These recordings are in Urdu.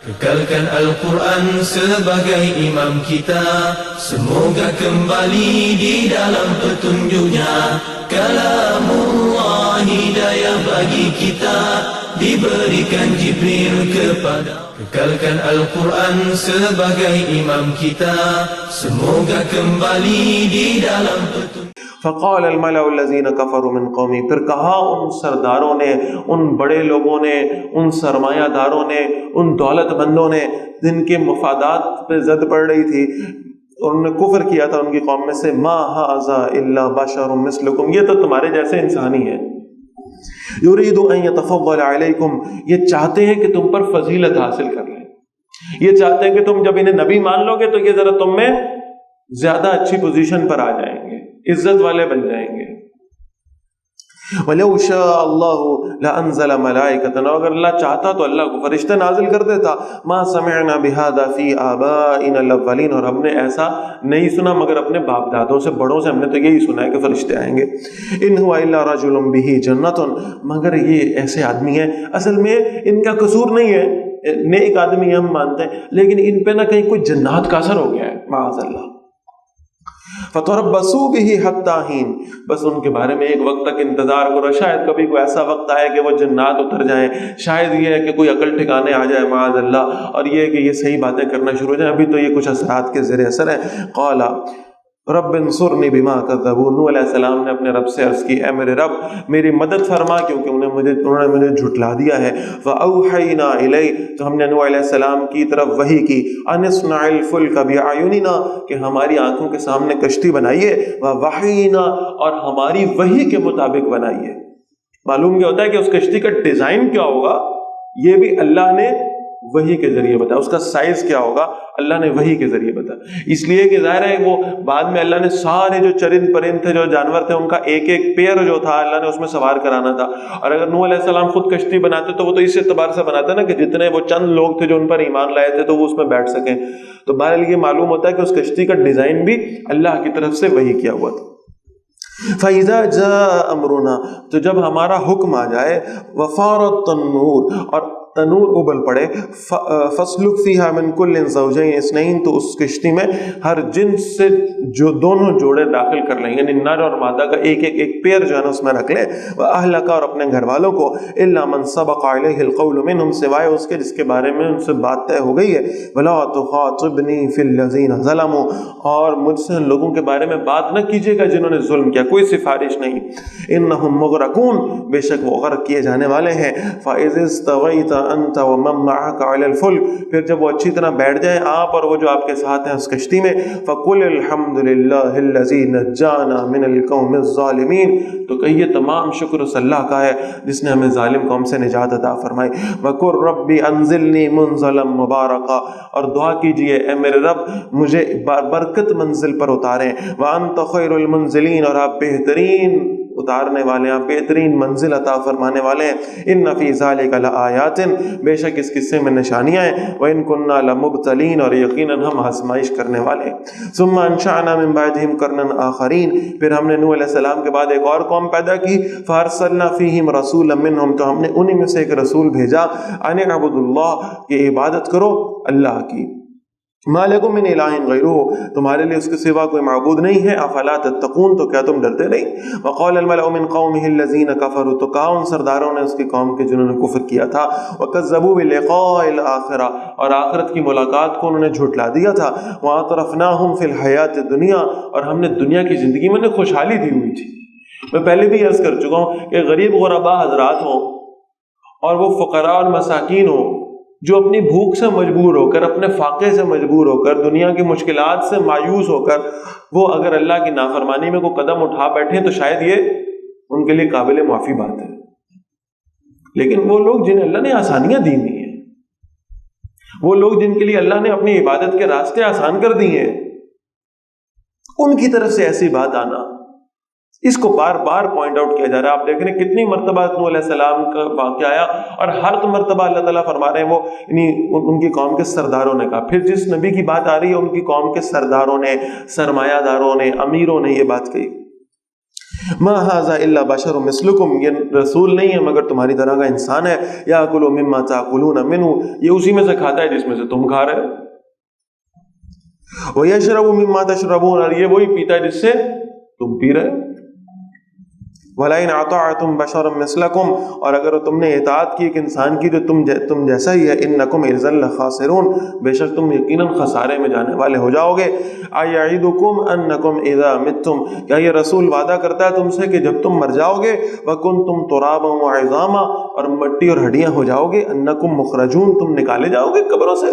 Kekalkan Al-Quran sebagai imam kita, semoga kembali di dalam petunjuknya. Kalamullah hidayah bagi kita, diberikan Jibril kepada. Kekalkan Al-Quran sebagai imam kita, semoga kembali di dalam petunjuk. فقال الملأ الذين كفروا من قومي، پھر کہا ان سرداروں نے، ان بڑے لوگوں نے، ان سرمایہ داروں نے، ان دولت مندوں نے جن کے مفادات پہ زد پڑ رہی تھی، انہوں نے کفر کیا تھا ان کی قوم میں سے، ما ھذا الا بشر مثلکم، یہ تو تمہارے جیسے انسان ہی ہے، یرید ان یتفضل علیکم، یہ چاہتے ہیں کہ تم پر فضیلت حاصل کر لیں، یہ چاہتے ہیں کہ تم جب انہیں نبی مان لو گے تو یہ ذرا تم میں زیادہ اچھی پوزیشن پر آ جائیں گے، عزت والے بن جائیں گے۔ وَلَوْ شَاءَ اللَّهُ لَأَنزَلَ مَلَائِكَةً، اور اگر اللہ چاہتا تو اللہ کو فرشتے نازل کر دیتا، مَا سَمِعْنَا بِهَذَا فِي آبَائِنَا الْأَوَّلِينَ، اور ہم نے ایسا نہیں سنا مگر اپنے باپ دادوں سے، بڑوں سے ہم نے تو یہی سنا ہے کہ فرشتے آئیں گے۔ إِنْ هُوَ إِلَّا رَجُلٌ بِهِ جَنَّةٌ، مگر یہ ایسے آدمی ہیں، اصل میں ان کا قصور نہیں ہے، نیک آدمی ہم مانتے ہیں، لیکن ان پہ نہ کہیں کوئی جنات کا اثر ہو گیا ہے، معاذ اللہ۔ فَتَرَبَّصُوا بِهِ حَتَّىٰ حِينٍ، بس ان کے بارے میں ایک وقت تک انتظار کرو، شاید کبھی کوئی ایسا وقت آئے کہ وہ جنات اتر جائیں، شاید یہ ہے کہ کوئی عقل ٹھکانے آ جائے معاذ اللہ، اور یہ ہے کہ یہ صحیح باتیں کرنا شروع ہو جائیں، ابھی تو یہ کچھ اثرات کے زیر اثر ہیں۔ قَالَ رَبِّ انصُرْنِي بِمَا كَذَّبُونِ، نوح علیہ السلام نے اپنے رب سے عرض کی، اے میرے رب میری مدد فرما کیونکہ انہوں نے مجھے جھٹلا دیا ہے۔ فَأَوْحَيْنَا إِلَيْهِ، تو ہم نے نوح علیہ السلام کی طرف وحی کی، أَنِ اصْنَعِ الْفُلْكَ بِأَعْيُنِنَا، کہ ہماری آنکھوں کے سامنے کشتی بنائیے، وَوَحْيِنَا، اور ہماری وحی کے مطابق بنائیے۔ معلوم کیا ہوتا ہے کہ اس کشتی کا ڈیزائن کیا ہوگا یہ بھی اللہ نے وحی کے ذریعے بتایا، اس کا سائز کیا ہوگا اللہ نے وحی کے ذریعے بتایا، اس لیے کہ ظاہر ہے وہ بعد میں اللہ نے سارے جو چرند پرند تھے، جو جانور تھے، ان کا ایک ایک پیر جو تھا اللہ نے اس میں سوار کرانا تھا، اور اگر نوح علیہ السلام خود کشتی بناتے تو وہ تو اس اعتبار سے بناتے نا کہ جتنے وہ چند لوگ تھے جو ان پر ایمان لائے تھے تو وہ اس میں بیٹھ سکیں، تو بہرحال یہ معلوم ہوتا ہے کہ اس کشتی کا ڈیزائن بھی اللہ کی طرف سے وحی کیا ہوا تھا۔ فَإِذَا جَاءَ أَمْرُنَا، تو جب ہمارا حکم آ جائے، وَفَارَ التَّنُّورُ، اور تنور ابل پڑے، فَاسْلُكْ فِيهَا مِنْ كُلٍّ زَوْجَيْنِ اثْنَيْنِ، تو اس کشتی میں ہر جنس سے جو دونوں جوڑے داخل کر لیں، یعنی نر اور مادہ کا ایک ایک ایک پیر جو ہے نا اس میں رکھ لے، وَأَهْلَكَ، اور اپنے گھر والوں کو، إِلَّا مَنْ سَبَقَ عَلَيْهِ الْقَوْلُ مِنْهُمْ، سوائے اس کے جس کے بارے میں ان سے بات طے ہو گئی ہے، وَلَا تُخَاطِبْنِي فِي الَّذِينَ ظَلَمُوا، اور مجھ سے ان لوگوں کے بارے میں بات نہ کیجیے گا جنہوں نے ظلم کیا، کوئی سفارش نہیں، إِنَّهُمْ مُغْرَقُونَ، بے شک وہ غرق کیے جانے والے ہیں۔ فَإِذِ اسْتَوَيْتَ أَنْتَ وَمَن مَّعَكَ عَلَى الْفُلْكِ، پھر جب وہ اچھی طرح بیٹھ جائیں آپ اور وہ جو آپ کے ساتھ ہیں اس کشتی میں، فَقُلِ الْحَمْدُ لِلَّهِ الَّذِي نَجَّانَا مِنَ الْقَوْمِ الظَّالِمِينَ، تو کہیے تمام شکر اس اللہ کا ہے جس نے ہمیں ظالم قوم سے نجات عطا فرمائی۔ وَقُلْ رَبِّ أَنزِلْنِي مُنزَلًا مُبَارَكًا، اور دعا کیجئے اے میرے رب مجھے برکت منزل پر اتاریں، وَأَنْتَ خَيْرُ الْمُنزِلِينَ، اور آپ بہترین اتارنے والے ہیں، بہترین منزل عطا فرمانے والے ہیں۔ ان فی ذلک لآیات، بے شک اس قصے میں نشانیاں ہیں، وان کنا لمبتلین، اور یقیناً ہم آزمائش کرنے والے ہیں۔ ثم انشأنا من بعدہم قرنا آخرین، پھر ہم نے نوح علیہ السلام کے بعد ایک اور قوم پیدا کی، فارسلنا فیہم رسولا منہم، تو ہم نے انہی میں سے ایک رسول بھیجا، ان اعبدوا اللہ، کہ عبادت کرو اللہ کی، ما لکم من الہ غیرہ، تمہارے لیے اس کے سوا کوئی معبود نہیں ہے، افلا تتقون، تو کیا تم ڈرتے نہیں۔ وقال الملأ من قومه الذین کفروا، تو کہا ان سرداروں نے اس کی قوم کے جنہوں نے کفر کیا تھا، وکذبوا بلقاء الآخرہ، اور آخرت کی ملاقات کو انہوں نے جھٹلا دیا تھا، واطرفناہم فی الحیات الدنیا، اور ہم نے دنیا کی زندگی میں خوشحالی دی ہوئی تھی۔ میں پہلے بھی عرض کر چکا ہوں کہ غریب غربا حضرات ہوں اور وہ فقراء اور مساکین ہوں جو اپنی بھوک سے مجبور ہو کر، اپنے فاقے سے مجبور ہو کر، دنیا کی مشکلات سے مایوس ہو کر وہ اگر اللہ کی نافرمانی میں کوئی قدم اٹھا بیٹھیں تو شاید یہ ان کے لیے قابل معافی بات ہے، لیکن وہ لوگ جنہیں اللہ نے آسانیاں دی ہوئی ہیں، وہ لوگ جن کے لیے اللہ نے اپنی عبادت کے راستے آسان کر دیے ہیں، ان کی طرف سے ایسی بات آنا، اس کو بار بار پوائنٹ آؤٹ کیا جا رہا ہے۔ آپ دیکھ رہے ہیں کتنی مرتبہ نوح علیہ السلام کا واقعہ آیا، اور ہر مرتبہ اللہ تعالیٰ فرما رہے ہیں وہ ان کی قوم کے سرداروں نے کہا، پھر جس نبی کی بات آ رہی ہے ان کی قوم کے سرداروں نے، سرمایہ داروں نے، امیروں نے یہ بات کہی۔ ما ھذا الا بشر مثلکم، یہ رسول نہیں ہے مگر تمہاری طرح کا انسان ہے، یاکل مما تاکلون منہ، یہ اسی میں سے کھاتا ہے جس میں سے تم کھا رہے ہو، ویشرب مما تشربون، اور یہ وہی پیتا ہے جس سے تم پی رہے ہو، وَلَئِنْ أَطَعْتُمْ بَشَرًا مِثْلَكُمْ، اور اگر تم نے اطاعت کی ایک انسان کی جو تم جیسا ہی ہے، إِنَّكُمْ إِذًا لَخَاسِرُونَ، بے شک تم یقیناً خسارے میں جانے والے ہو جاؤ گے۔ أَيَعِدُكُمْ أَنَّكُمْ إِذَا مِتْتُمْ، کیا یہ رسول وعدہ کرتا ہے تم سے کہ جب تم مر جاؤ گے، وَكُنْتُمْ تُرَابًا وَعِظَامًا، اور مٹی اور ہڈیاں ہو جاؤ گے، أَنَّكُمْ مُخْرَجُونَ، تم نکالے جاؤ گے قبروں سے۔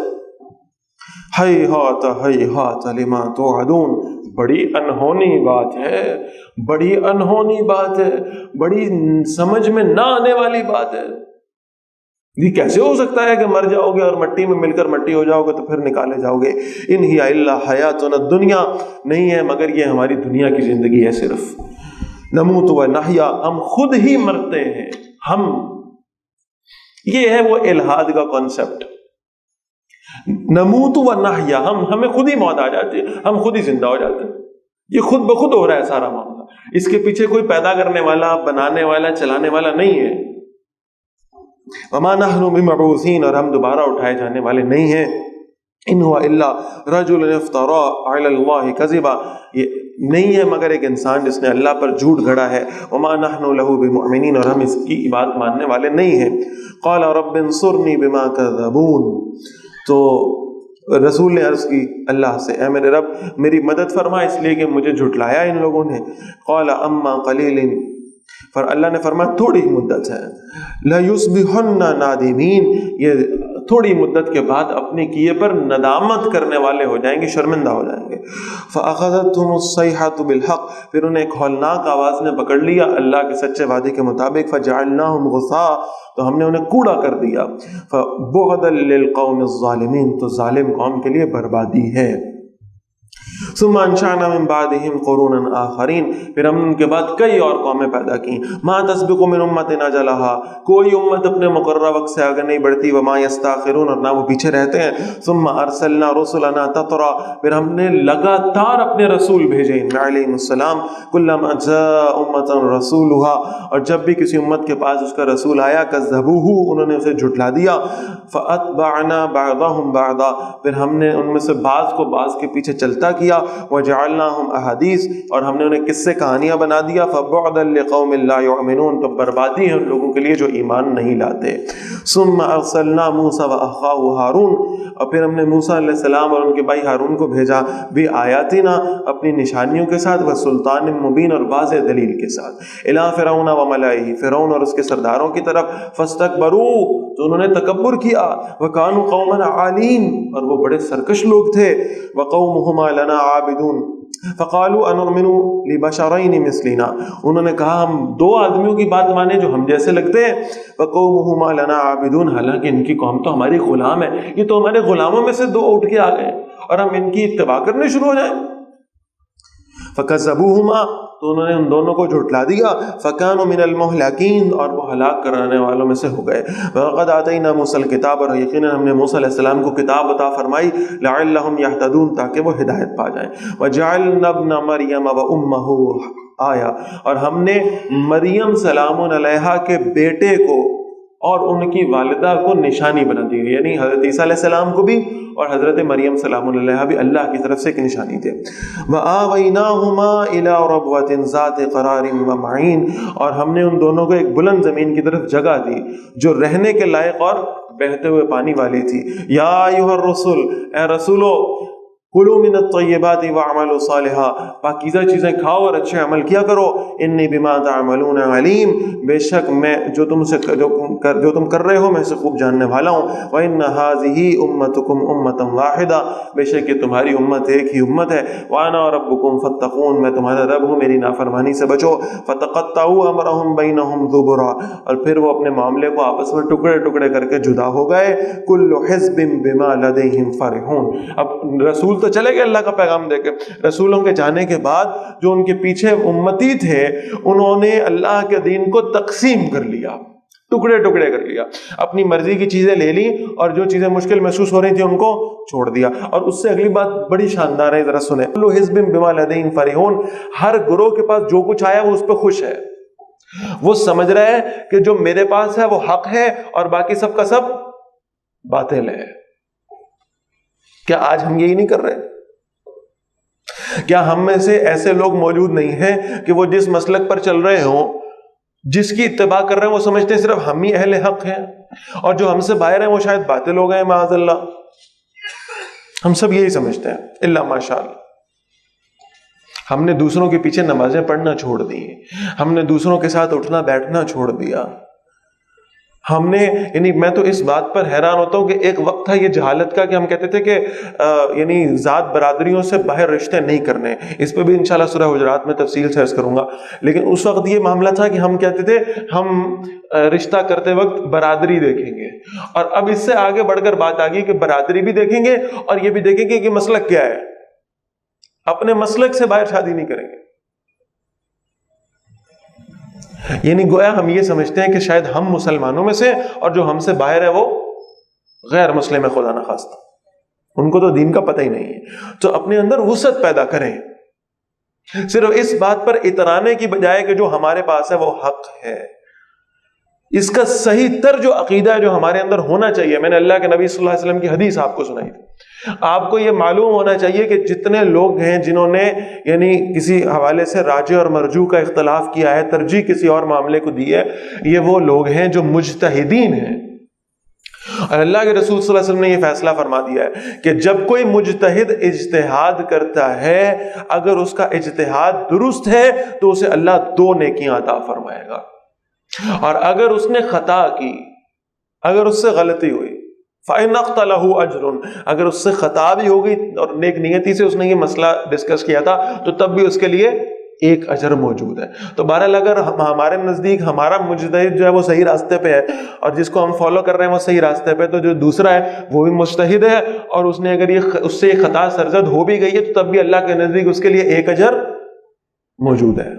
ہیہات ہیہات لما توعدون، بڑی انہونی بات ہے، بڑی انہونی بات ہے، بڑی سمجھ میں نہ آنے والی بات ہے۔ یہ کیسے ہو سکتا ہے کہ مر جاؤ گے اور مٹی میں مل کر مٹی ہو جاؤ گے تو پھر نکالے جاؤ گے؟ ان ہی الا حیاتنا الدنیا، نہیں ہے مگر یہ ہماری دنیا کی زندگی ہے صرف، نموت و نحیا، ہم خود ہی مرتے ہیں ہم، یہ ہے وہ الہاد کا کانسیپٹ، نموت و نحیا، ہمیں خود ہی موت آ جاتی ہے، ہم خود ہی زندہ ہو جاتے ہیں، یہ خود بخود ہو رہا ہے سارا معاملہ، اس کے پیچھے کوئی پیدا کرنے والا، بنانے والا، چلانے والا نہیں ہے۔ وما نحن بمبعوثین، اور ہم دوبارہ اٹھائے جانے والے نہیں ہیں۔ ان هو الا رجل افترى على الله كذبا، یہ نہیں ہے مگر ایک انسان جس نے اللہ پر جھوٹ گھڑا ہے۔ وما نحن له بمؤمنین، اور ہم اس کی بات ماننے والے نہیں ہیں۔ قال رب انصرني بما كذبون، تو رسول نے عرض کی اللہ سے، اے میرے رب میری مدد فرما اس لیے کہ مجھے جھٹلایا ان لوگوں نے۔ قال اما قلیل، پر اللہ نے فرمایا تھوڑی مدت ہے، لَيُصْبِحُنَّ نَادِمِينَ، یہ تھوڑی مدت کے بعد اپنے کیے پر ندامت کرنے والے ہو جائیں گے، شرمندہ ہو جائیں گے۔ فَأَخَذَتْهُمُ الصَّيْحَةُ بِالْحَقِّ، پھر انہیں ایک ہولناک آواز نے پکڑ لیا اللہ کے سچے وعدے کے مطابق، فَجَعَلْنَاهُمْ غُثَاءً، تو ہم نے انہیں کوڑا کر دیا۔ فَبُعْدًا لِلْقَوْمِ الظَّالِمِينَ، تو ظالم قوم کے لیے بربادی ہے۔ ثم انشأنا من بعدهم قرونا آخرین، پھر ہم ان کے بعد کئی اور قومیں پیدا کی۔ ما تسبق من امت اجلها، کوئی امت اپنے مقررہ وقت سے آگے نہیں بڑھتی، وما یستاخرون، اور نہ وہ پیچھے رہتے ہیں۔ ثم ارسلنا رسلنا تترا، پھر ہم نے لگاتار اپنے رسول بھیجے علیہم السلام، کلما جاء امۃ رسولها، اور جب بھی کسی امت کے پاس اس کا رسول آیا، کذبوہ، انہوں نے اسے جھٹلا دیا۔ فاتبعنا بعضهم بعضا، پھر ہم نے ان میں سے بعض کو بعض کے پیچھے چلتا کیا۔ وجعلناهم احادیث، اور ہم نے انہیں قصے کہانیاں بنا دیا۔ فبعدا لقوم لا يؤمنون، تو بربادی ہے ان لوگوں کے لیے جو ایمان نہیں لاتے۔ ثم ارسلنا موسیٰ واخاہ ہارون، اور پھر ہم نے موسیٰ علیہ السلام اور ان کے بھائی ہارون کو بھیجا، بآیاتنا، اپنی نشانیوں کے ساتھ، وسلطان مبین، اور واضح دلیل کے ساتھ، الی فرعون وملئہ، فرعون اور اس کے سرداروں کی طرف، فاستکبروا، تو انہوں نے تکبر کیا، وکانوا قوما عالین، اور وہ بڑے سرکش لوگ تھے، وقومہما لنا عابدون، فقالوا انؤمن لبشرین مثلنا، انہوں نے کہا ہم دو آدمیوں کی بات مانیں جو ہم جیسے لگتے ہیں، وقومہما لنا عابدون، حالانکہ ان کی قوم تو ہماری غلام ہے، یہ تو ہمارے غلاموں میں سے دو اٹھ کے آ گئے اور ہم ان کی اتباع کرنے شروع ہو جائیں۔ فکذبوہما، تو انہوں نے ان دونوں کو جھٹلا دیا، فکانوا من المہلکین، اور وہ ہلاک کرانے والوں میں سے ہو گئے۔ وقد آتینا موسیٰ الکتاب، اور یقیناً ہم نے موسیٰ علیہ السلام کو کتاب عطا فرمائی، لعلہم یہتدون، تاکہ وہ ہدایت پا جائیں۔ وجعلنا ابن مریم وامہ آیا، اور ہم نے مریم سلام علیہا کے بیٹے کو اور ان کی والدہ کو نشانی بنا دی، یعنی حضرت عیسیٰ علیہ السلام کو بھی اور حضرت مریم سلام علیہا بھی اللہ کی طرف سے ایک نشانی تھے۔ وَآوَيْنَاهُمَا إِلَىٰ رَبْوَةٍ ذَاتِ قَرَارٍ وَمَعِينٍ، اور ہم نے ان دونوں کو ایک بلند زمین کی طرف جگہ دی جو رہنے کے لائق اور بہتے ہوئے پانی والی تھی۔ یا ایھا الرسل، اے رسولو، کلوا من الطیبات واعملوا صالحا، پاکیزہ چیزیں کھاؤ اور اچھے عمل کیا کرو، انی بما تعملون علیم، بے شک میں جو تم کر رہے ہو میں سے خوب جاننے والا ہوں۔ وان هذه امتکم امۃ واحدہ، بے شک یہ تمہاری امت ایک ہی امت ہے۔ وانا ربکم فاتقون، میں تمہارا رب ہوں، میری نافرمانی سے بچو۔ فتقطعوا امرهم بینہم زبرا، اور پھر وہ اپنے معاملے کو آپس میں ٹکڑے ٹکڑے کر کے جدا ہو گئے۔ کل حزب بما لدیہم فرحون، اب رسول تو چلے گئے اللہ کا پیغام دے کے، رسولوں کے جانے کے بعد جو ان کے پیچھے امتی تھے انہوں نے اللہ کے دین کو تقسیم کر لیا، ٹکڑے ٹکڑے کر لیا، اپنی مرضی کی چیزیں لے لی اور جو چیزیں مشکل محسوس ہو رہی تھی ان کو چھوڑ دیا۔ اور اس سے اگلی بات بڑی شاندار ہے، ذرا سنیں، کل حزب بما لدیہم فرحون، ہر گروہ کے پاس جو کچھ آیا وہ اس پہ خوش ہے، وہ سمجھ رہے ہیں کہ جو میرے پاس ہے وہ حق ہے اور باقی سب کا سب باطل ہے۔ کیا آج ہم یہی نہیں کر رہے؟ کیا ہم میں سے ایسے لوگ موجود نہیں ہیں کہ وہ جس مسلک پر چل رہے ہوں، جس کی اتباع کر رہے ہیں، وہ سمجھتے ہیں صرف ہم ہی اہل حق ہیں اور جو ہم سے باہر ہیں وہ شاید باطل ہو گئے معاذ اللہ؟ ہم سب یہی سمجھتے ہیں الا ماشاء اللہ۔ ہم نے دوسروں کے پیچھے نمازیں پڑھنا چھوڑ دی، ہم نے دوسروں کے ساتھ اٹھنا بیٹھنا چھوڑ دیا، ہم نے یعنی میں تو اس بات پر حیران ہوتا ہوں کہ ایک وقت تھا یہ جہالت کا کہ ہم کہتے تھے کہ یعنی ذات برادریوں سے باہر رشتے نہیں کرنے، اس پہ بھی انشاءاللہ سورہ حجرات میں تفصیل سے عرض کروں گا، لیکن اس وقت یہ معاملہ تھا کہ ہم کہتے تھے ہم رشتہ کرتے وقت برادری دیکھیں گے، اور اب اس سے آگے بڑھ کر بات آ گئی کہ برادری بھی دیکھیں گے اور یہ بھی دیکھیں گے کہ مسلک کیا ہے، اپنے مسلک سے باہر شادی نہیں کریں گے۔ یعنی گویا ہم یہ سمجھتے ہیں کہ شاید ہم مسلمانوں میں سے اور جو ہم سے باہر ہے وہ غیر مسلم ہے، خدا نخواستہ، ان کو تو دین کا پتہ ہی نہیں ہے۔ تو اپنے اندر وسعت پیدا کریں، صرف اس بات پر اترانے کی بجائے کہ جو ہمارے پاس ہے وہ حق ہے، اس کا صحیح تر جو عقیدہ ہے جو ہمارے اندر ہونا چاہیے۔ میں نے اللہ کے نبی صلی اللہ علیہ وسلم کی حدیث آپ کو سنائی تھی، آپ کو یہ معلوم ہونا چاہیے کہ جتنے لوگ ہیں جنہوں نے یعنی کسی حوالے سے راجح اور مرجوح کا اختلاف کیا ہے، ترجیح کسی اور معاملے کو دی ہے، یہ وہ لوگ ہیں جو مجتہدین ہیں، اور اللہ کے رسول صلی اللہ علیہ وسلم نے یہ فیصلہ فرما دیا ہے کہ جب کوئی مجتہد اجتہاد کرتا ہے، اگر اس کا اجتہاد درست ہے تو اسے اللہ 2 نیکیاں عطا فرمائے گا، اور اگر اس نے خطا کی، اگر اس سے غلطی ہوئی، فَإِنْ أَخْطَأَ لَهُ أَجْرٌ، اگر اس سے خطا بھی ہو گئی اور نیک نیتی سے اس نے یہ مسئلہ ڈسکس کیا تھا تو تب بھی اس کے لیے 1 اجر موجود ہے۔ تو بہرحال اگر ہمارے نزدیک ہمارا مجتہد جو ہے وہ صحیح راستے پہ ہے اور جس کو ہم فالو کر رہے ہیں وہ صحیح راستے پہ، تو جو دوسرا ہے وہ بھی مجتہد ہے اور اس نے اگر اس سے یہ خطا سرزد ہو بھی گئی ہے تو تب بھی اللہ کے نزدیک اس کے لیے 1 اجر موجود ہے۔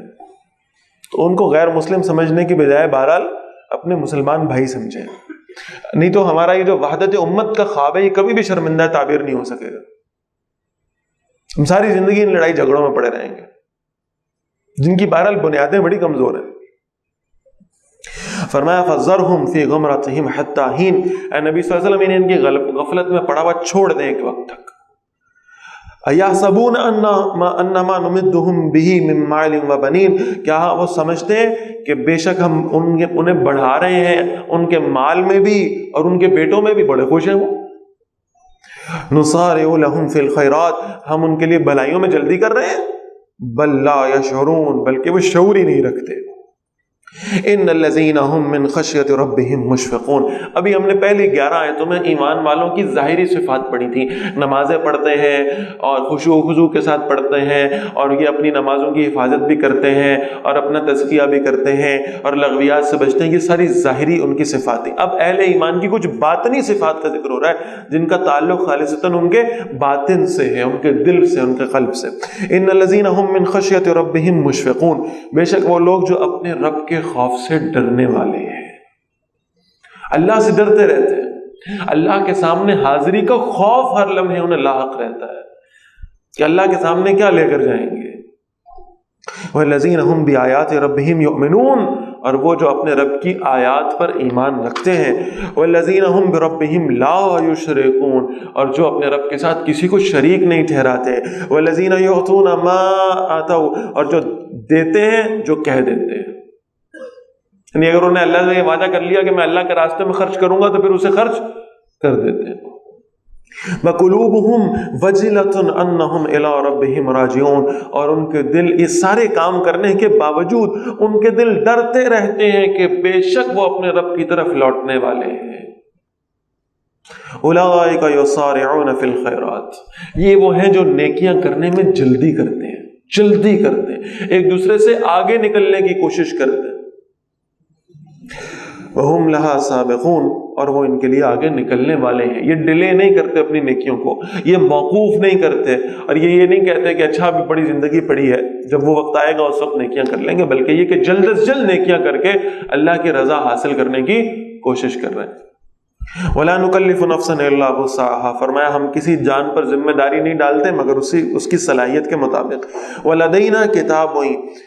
تو ان کو غیر مسلم سمجھنے کی بجائے بہرحال اپنے مسلمان بھائی سمجھیں، نہیں تو ہمارا یہ جو وحدت امت کا خواب ہے یہ کبھی بھی شرمندہ تعبیر نہیں ہو سکے گا، ہم ساری زندگی ان لڑائی جھگڑوں میں پڑے رہیں گے جن کی بہرحال بنیادیں بڑی کمزور ہیں۔ فرمایا فَذَرْهُمْ فِي غَمْرَتِهِمْ حَتَّى حِينٍ، اے نبی صلی اللہ علیہ وسلم انہیں ان کی غفلت میں پڑا ہوا چھوڑ دیں ایک وقت تک۔ أَيَحْسَبُونَ أَنَّمَا نُمِدُّهُمْ بِهِ مِن مَالٍ وَبَنِينَ، کیا وہ سمجھتے ہیں کہ بے شک ہم انہیں بڑھا رہے ہیں ان کے مال میں بھی اور ان کے بیٹوں میں بھی، بڑے خوش ہیں وہ۔ نُصَارِعُ لَهُمْ فِي الْخَيْرَاتِ، ہم ان کے لیے بھلائیوں میں جلدی کر رہے ہیں، بل لا یشعرون، بلکہ وہ شعور ہی نہیں رکھتے۔ ان الذین هم من خشیۃ ربهم مشفقون، ابھی ہم نے پہلی 11 آیتوں میں ایمان والوں کی ظاہری صفات پڑھی تھی، نمازیں پڑھتے ہیں اور خشوع و خضوع کے ساتھ پڑھتے ہیں اور یہ اپنی نمازوں کی حفاظت بھی کرتے ہیں اور اپنا تزکیہ بھی کرتے ہیں اور لغویات سے بچتے ہیں، یہ ساری ظاہری ان کی صفات ہیں۔ اب اہل ایمان کی کچھ باطنی صفات کا ذکر ہو رہا ہے جن کا تعلق خالصتاً ان کے باطن سے ہے، ان کے دل سے، ان کے قلب سے۔ ان الذین هم من خشیۃ ربهم مشفقون، بے شک وہ لوگ جو اپنے رب کے خوف سے ڈرنے والے ہیں، اللہ سے ڈرتے رہتے ہیں، اللہ کے سامنے حاضری کا خوف ہر لمحے انہیں لاحق رہتا ہے کہ اللہ کے سامنے کیا لے کر جائیں گے۔ وَالَّذِينَ هُمْ بِآيَاتِ رَبِّهِمْ يُؤْمِنُونَ، اور وہ جو اپنے رب کی آیات پر ایمان رکھتے ہیں۔ وَالَّذِينَ هُمْ بِرَبِّهِمْ لَا يُشْرِكُونَ، اور جو اپنے رب کے ساتھ کسی کو شریک نہیں ٹھہراتے۔ وَالَّذِينَ يُؤْتُونَ مَا آتَوْا، اور جو دیتے ہیں جو کہہ دیتے ہیں، یعنی اگر انہوں نے اللہ سے یہ وعدہ کر لیا کہ میں اللہ کے راستے میں خرچ کروں گا تو پھر اسے خرچ کر دیتے ہیں۔ وَقُلُوبُهُمْ وَجِلَةٌ أَنَّهُمْ إِلَىٰ رَبِّهِمْ رَاجِعُونَ، اور ان کے دل یہ سارے کام کرنے کے باوجود ان کے دل ڈرتے رہتے ہیں کہ بے شک وہ اپنے رب کی طرف لوٹنے والے ہیں۔ أُولَٰئِكَ يُسَارِعُونَ فِي الْخَيْرَاتِ، یہ وہ ہیں جو نیکیاں کرنے میں جلدی کرتے ہیں، جلدی کرتے ہیں، ایک دوسرے سے آگے نکلنے کی کوشش کرتے ہیں۔ وَهُمْ لَهَا سَابِقُونَ، اور وہ ان کے لیے آگے نکلنے والے ہیں. یہ ڈیلے نہیں کرتے اپنی نیکیوں کو، یہ موقوف نہیں کرتے، اور یہ نہیں کہتے کہ اچھا ابھی بڑی زندگی پڑی ہے، جب وہ وقت آئے گا اس وقت نیکیاں کر لیں گے، بلکہ یہ کہ جلد از جلد نیکیاں کر کے اللہ کی رضا حاصل کرنے کی کوشش کر رہے ہیں. وَلَا نُكَلِّفُ نَفْسًا إِلَّا وُسْعَهَا، فرمایا ہم کسی جان پر ذمہ داری نہیں ڈالتے مگر اس کی صلاحیت کے مطابق. وَلَدَيْنَا كِتَابٌ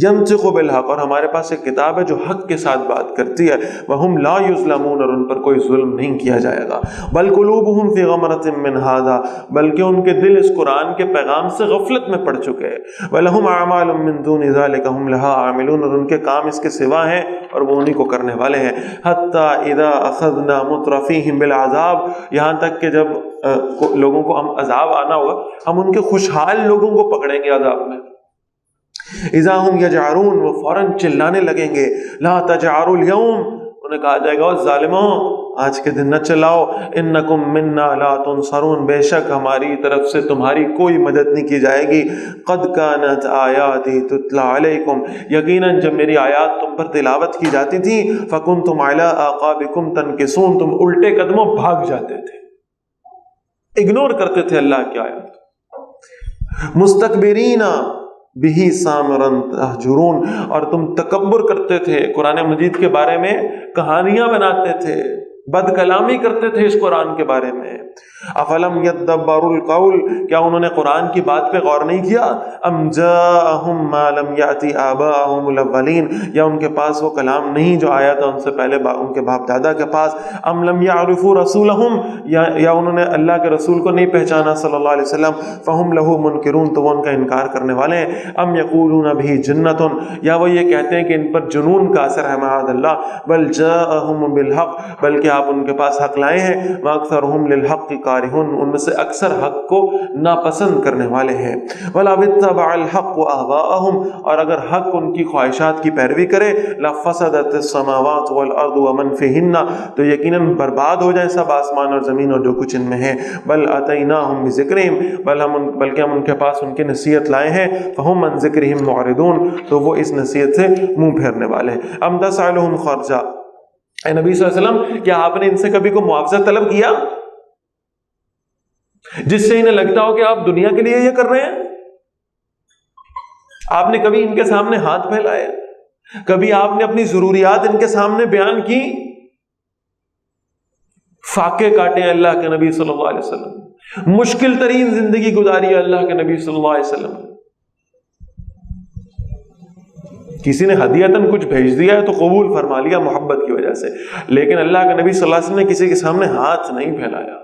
يَنطِقُ بِالْحَقِّ، اور ہمارے پاس ایک کتاب ہے جو حق کے ساتھ بات کرتی ہے. وَهُمْ لَا يُظْلَمُونَ، اور ان پر کوئی ظلم نہیں کیا جائے گا. بَلْ قُلُوبُهُمْ فِي غَمْرَةٍ مِّنْ هَٰذَا، بلکہ ان کے دل اس قرآن کے پیغام سے غفلت میں پڑ چکے ہیں. وَلَهُمْ أَعْمَالٌ مِّن دُونِ ذَٰلِكَ هُمْ لَهَا عَامِلُونَ، اور ان کے کام اس کے سوا ہیں اور وہ انہی کو کرنے والے ہیں. حَتَّىٰ إِذَا أَخَذْنَا مُتْرَفِيهِمْ بِالْعَذَابِ، یہاں تک کہ جب لوگوں کو ہم عذاب آنا ہوگا ہم ان کے خوشحال لوگوں کو پکڑیں گے عذاب میں. اذا هم یجعرون، وہ فوراً چلانے لگیں گے. لا تجعروا اليوم، انہیں کہا جائے گا ظالموں آج کے دن نہ چلاؤ. انکم منا لا تنصرون، بے شک ہماری طرف سے تمہاری کوئی مدد نہیں کی جائے گی. قد كانت آیاتی تتلی علیکم، یقیناً جب میری آیات تم پر تلاوت کی جاتی تھی، فکنتم علی اعقابکم تنکسون، تم الٹے قدموں بھاگ جاتے تھے، اگنور کرتے تھے اللہ کی آیات. مستکبرین بِهِ سامراً تہجرون، اور تم تکبر کرتے تھے قرآن مجید کے بارے میں، کہانیاں بناتے تھے، بد کلامی کرتے تھے اس قرآن کے بارے میں. افلم یدبروا القول، کیا انہوں نے قرآن کی بات پہ غور نہیں کیا؟ ام جاءہم ما لم یأتی آباءہم الاولین، یا ان کے پاس وہ کلام نہیں جو آیا تھا ان سے پہلے ان کے باپ دادا کے پاس. ام لم یعرفوا رسولہم، یا انہوں نے اللہ کے رسول کو نہیں پہچانا صلی اللہ علیہ وسلم. فہم لہ منکرون، تو وہ ان کا انکار کرنے والے ہیں. ام یقولون بہ جنۃ، یا وہ یہ کہتے ہیں کہ ان پر جنون کا اثر ہے، معاذ اللہ. بل جاءہم بالحق، بلکہ آپ ان کے پاس حق لائے ہیں. واکثرہم للحق کارہون، ان میں سے اکثر حق کو ناپسند کرنے والے ہیں. وَلَوِ اتَّبَعَ الْحَقُّ أَهْوَاءَهُمْ، اور اگر حق ان کی خواہشات کی پیروی کرے، لَفَسَدَتِ السَّمَاوَاتُ وَالْأَرْضُ وَمَنْ فِيهِنَّ، تو یقیناً برباد ہو جائیں سب آسمان اور زمین اور جو کچھ ان میں ہے. بل أَتَيْنَاهُمْ بِذِكْرِهِمْ، بلکہ ہم ان کے پاس ان کی نصیحت لائے ہیں. فَهُمْ عَنْ ذِكْرِهِمْ مُعْرِضُونَ، تو وہ اس نصیحت سے منہ پھیرنے والے ہیں. أَمْ تَسْأَلُهُمْ خَرْجًا، اے نبی صلی اللہ علیہ وسلم کیا آپ نے ان سے کبھی کوئی معاوضہ طلب کیا جس سے انہیں لگتا ہو کہ آپ دنیا کے لیے یہ کر رہے ہیں؟ آپ نے کبھی ان کے سامنے ہاتھ پھیلائے؟ کبھی آپ نے اپنی ضروریات ان کے سامنے بیان کی؟ فاقے کاٹے اللہ کے نبی صلی اللہ علیہ وسلم، مشکل ترین زندگی گزاری ہے اللہ کے نبی صلی اللہ علیہ وسلم. کسی نے ہدیتاً کچھ بھیج دیا ہے تو قبول فرما لیا محبت کی وجہ سے، لیکن اللہ کے نبی صلی اللہ علیہ وسلم نے کسی کے سامنے ہاتھ نہیں پھیلایا،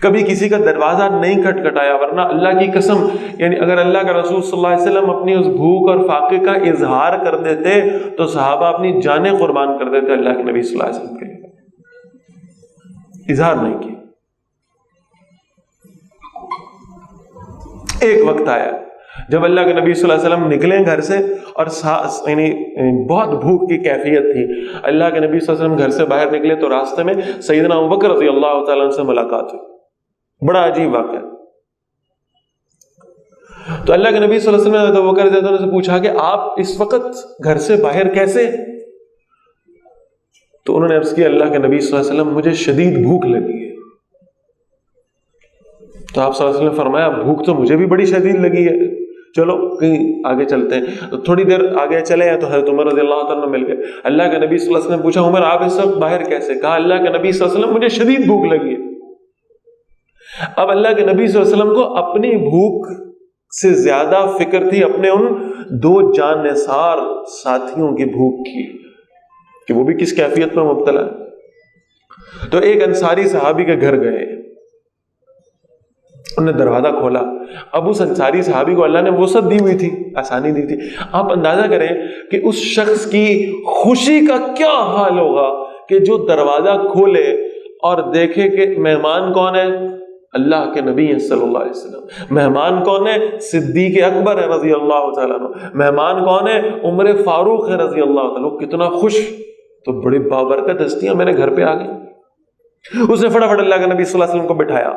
کبھی کسی کا دروازہ نہیں کھٹکھٹایا. ورنہ اللہ کی قسم، یعنی اگر اللہ کا رسول صلی اللہ علیہ وسلم اپنی اس بھوک اور فاقے کا اظہار کر دیتے تو صحابہ اپنی جانیں قربان کر دیتے اللہ کے نبی صلی اللہ علیہ وسلم کے لیے. اظہار نہیں کیا. ایک وقت آیا جب اللہ کے نبی صلی اللہ علیہ وسلم نکلے گھر سے اور یعنی بہت بھوک کی کیفیت تھی. اللہ کے نبی صلی اللہ علیہ وسلم گھر سے باہر نکلے تو راستے میں سیدنا ابوبکر رضی اللہ تعالیٰ عنہ سے ملاقات ہوئی. بڑا عجیب واقعہ. تو اللہ کے نبی صلی اللہ علیہ وسلم نے ابوبکر رضی اللہ عنہ سے پوچھا کہ آپ اس وقت گھر سے باہر کیسے؟ تو انہوں نے عرض کیا اللہ کے نبی صلی اللہ علیہ وسلم مجھے شدید بھوک لگی ہے. تو آپ صلی اللہ علیہ وسلم نے فرمایا بھوک تو مجھے بھی بڑی شدید لگی ہے، چلو کہیں آگے چلتے ہیں. تو تھوڑی دیر آگے چلے ہیں تو حضرت عمر رضی اللہ تعالیٰ مل گئے. اللہ کے نبی صلی اللہ علیہ وسلم نے پوچھا عمر آپ اس وقت باہر کیسے؟ کہا اللہ کے نبی صلی اللہ علیہ وسلم مجھے شدید بھوک لگی ہے. اب اللہ کے نبی صلی اللہ علیہ وسلم کو اپنی بھوک سے زیادہ فکر تھی اپنے ان دو جان نثار ساتھیوں کی بھوک کی کہ وہ بھی کس کیفیت میں مبتلا ہے. تو ایک انصاری صحابی کے گھر گئے، انہوں نے دروازہ کھولا. اب اس انصاری صحابی کو اللہ نے وسعت دی ہوئی تھی، آسانی دی تھی. آپ اندازہ کریں کہ اس شخص کی خوشی کا کیا حال ہوگا کہ جو دروازہ کھولے اور دیکھے کہ مہمان کون ہے؟ اللہ کے نبی صلی اللہ علیہ وسلم. مہمان کون ہے؟ صدیق اکبر ہے رضی اللہ تعالیٰ عنہ. مہمان کون ہے؟ عمر فاروق ہے رضی اللہ تعالیٰ عنہ. کتنا خوش، تو بڑی بابرکت ہستیاں میرے گھر پہ آ گئی. اس نے فٹافٹ اللہ کے نبی صلی اللہ علیہ وسلم کو بٹھایا،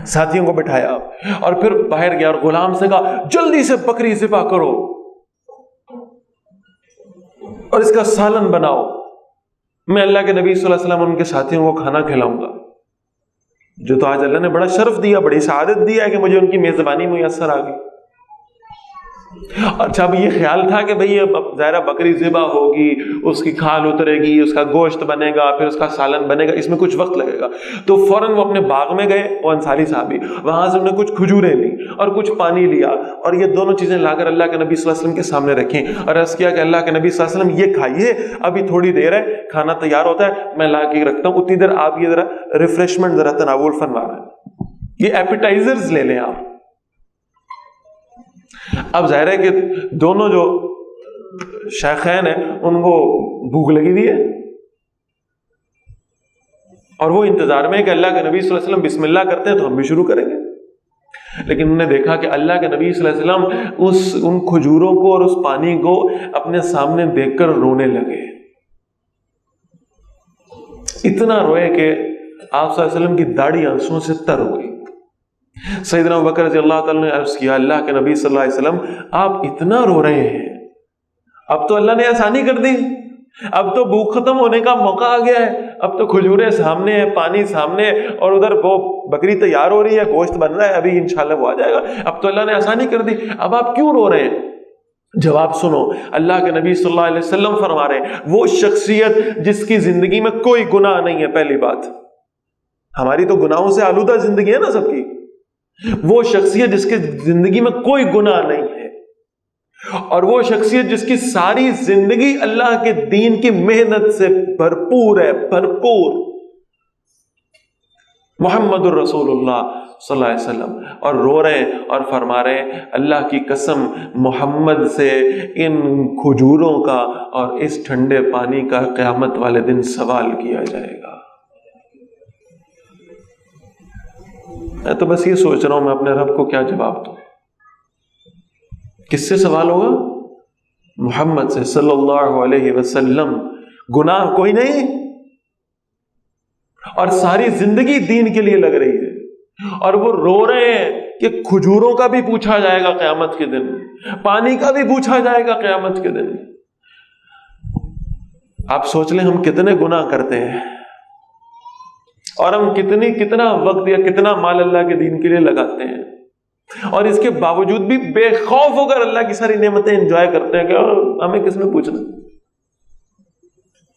ساتھیوں کو بٹھایا اور پھر باہر گیا اور غلام سے کہا جلدی سے بکری ذبح کرو اور اس کا سالن بناؤ. میں اللہ کے نبی صلی اللہ علیہ وسلم ان کے ساتھیوں کو کھانا کھلاؤں گا، جو تو آج اللہ نے بڑا شرف دیا، بڑی سعادت دیا ہے کہ مجھے ان کی میزبانی میسر آ گئی۔ اچھا اب یہ خیال تھا کہ بھئی اب ظاہرہ بکری ذبح ہوگی، اس کی کھال اترے گی، اس کا گوشت بنے گا، پھر اس کا سالن بنے گا، اس میں کچھ وقت لگے گا، تو فوراً وہ اپنے باغ میں گئے، وہ انصاری صحابی، وہاں سے انہوں نے کچھ کھجوریں لی اور کچھ پانی لیا، اور یہ دونوں چیزیں لا کر اللہ کے نبی صلی اللہ علیہ وسلم کے سامنے رکھیں اور عرض کیا کہ اللہ کے نبی صلی اللہ علیہ وسلم یہ کھائیے، ابھی تھوڑی دیر ہے، کھانا تیار ہوتا ہے، میں لا کے رکھتا ہوں، اتنی دیر آپ یہ ذرا ریفریشمنٹ ذرا تناول فرما رہے ہیں، یہ ایپیٹائزرز لے لیں آپ۔ اب ظاہر ہے کہ دونوں جو شیخین ہیں ان کو بھوک لگی ہوئی ہے، اور وہ انتظار میں ہے کہ اللہ کے نبی صلی اللہ علیہ وسلم بسم اللہ کرتے ہیں تو ہم بھی شروع کریں گے، لیکن انہوں نے دیکھا کہ اللہ کے نبی صلی اللہ علیہ وسلم ان کھجوروں کو اور اس پانی کو اپنے سامنے دیکھ کر رونے لگے، اتنا روئے کہ آپ صلی اللہ علیہ وسلم کی داڑھی آنسوؤں سے تر ہو گئی۔ سیدنا ابوبکر رضی اللہ تعالیٰ نے عرض کیا اللہ کے نبی صلی اللہ علیہ وسلم آپ اتنا رو رہے ہیں، اب تو اللہ نے آسانی کر دی، اب تو بھوک ختم ہونے کا موقع آ گیا ہے، اب تو کھجوریں سامنے ہیں، پانی سامنے ہے، اور ادھر وہ بکری تیار ہو رہی ہے، گوشت بن رہا ہے، ابھی انشاءاللہ وہ آ جائے گا، اب تو اللہ نے آسانی کر دی، اب آپ کیوں رو رہے ہیں؟ جواب سنو، اللہ کے نبی صلی اللہ علیہ وسلم فرما رہے ہیں وہ شخصیت جس کی زندگی میں کوئی گناہ نہیں ہے، پہلی بات، ہماری تو گناہوں سے آلودہ زندگی ہے نا سب کی، وہ شخصیت جس کے زندگی میں کوئی گناہ نہیں ہے، اور وہ شخصیت جس کی ساری زندگی اللہ کے دین کی محنت سے بھرپور ہے، بھرپور، محمد الرسول اللہ صلی اللہ علیہ وسلم، اور رو رہے ہیں اور فرما رہے ہیں اللہ کی قسم محمد سے ان کھجوروں کا اور اس ٹھنڈے پانی کا قیامت والے دن سوال کیا جائے گا۔ میں تو بس یہ سوچ رہا ہوں میں اپنے رب کو کیا جواب دوں، کس سے سوال ہوگا؟ محمد سے صلی اللہ علیہ وسلم، گناہ کوئی نہیں، اور ساری زندگی دین کے لیے لگ رہی ہے، اور وہ رو رہے ہیں کہ کھجوروں کا بھی پوچھا جائے گا قیامت کے دن، پانی کا بھی پوچھا جائے گا قیامت کے دن۔ آپ سوچ لیں ہم کتنے گناہ کرتے ہیں، اور ہم کتنا وقت یا کتنا مال اللہ کے دین کے لیے لگاتے ہیں، اور اس کے باوجود بھی بے خوف ہو کر اللہ کی ساری نعمتیں انجوائے کرتے ہیں کہ ہمیں کس نے پوچھنا،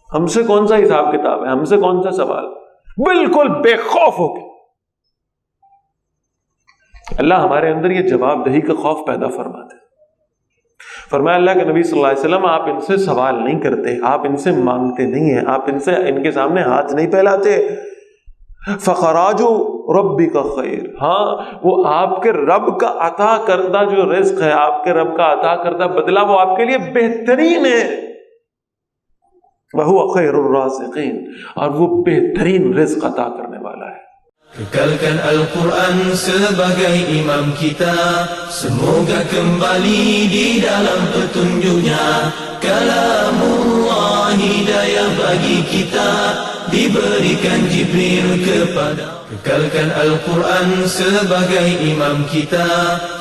ہم سے کون سا حساب کتاب ہے، ہم سے کون سا سوال، بالکل بے خوف ہو کے۔ اللہ ہمارے اندر یہ جواب دہی کا خوف پیدا فرماتے، فرمایا اللہ کے نبی صلی اللہ علیہ وسلم آپ ان سے سوال نہیں کرتے، آپ ان سے مانگتے نہیں ہیں، آپ ان کے سامنے ہاتھ نہیں پھیلاتے، فخراج ربی کا خیر، ہاں وہ آپ کے رب کا عطا کردہ جو رزق ہے، آپ کے رب کا عطا کردہ بدلہ وہ آپ کے لیے بہترین ہے، وہو خیر الرازقین، اور وہ بہترین رزق عطا کرنے والا ہے۔ Kekalkan Al-Quran sebagai imam kita, semoga kembali di dalam petunjuknya. Kalamullah hidayah bagi kita, diberikan Jibril kepada. Kekalkan Al-Quran sebagai imam kita,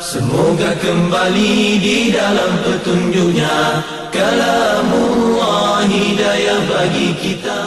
semoga kembali di dalam petunjuknya. Kalamullah hidayah bagi kita.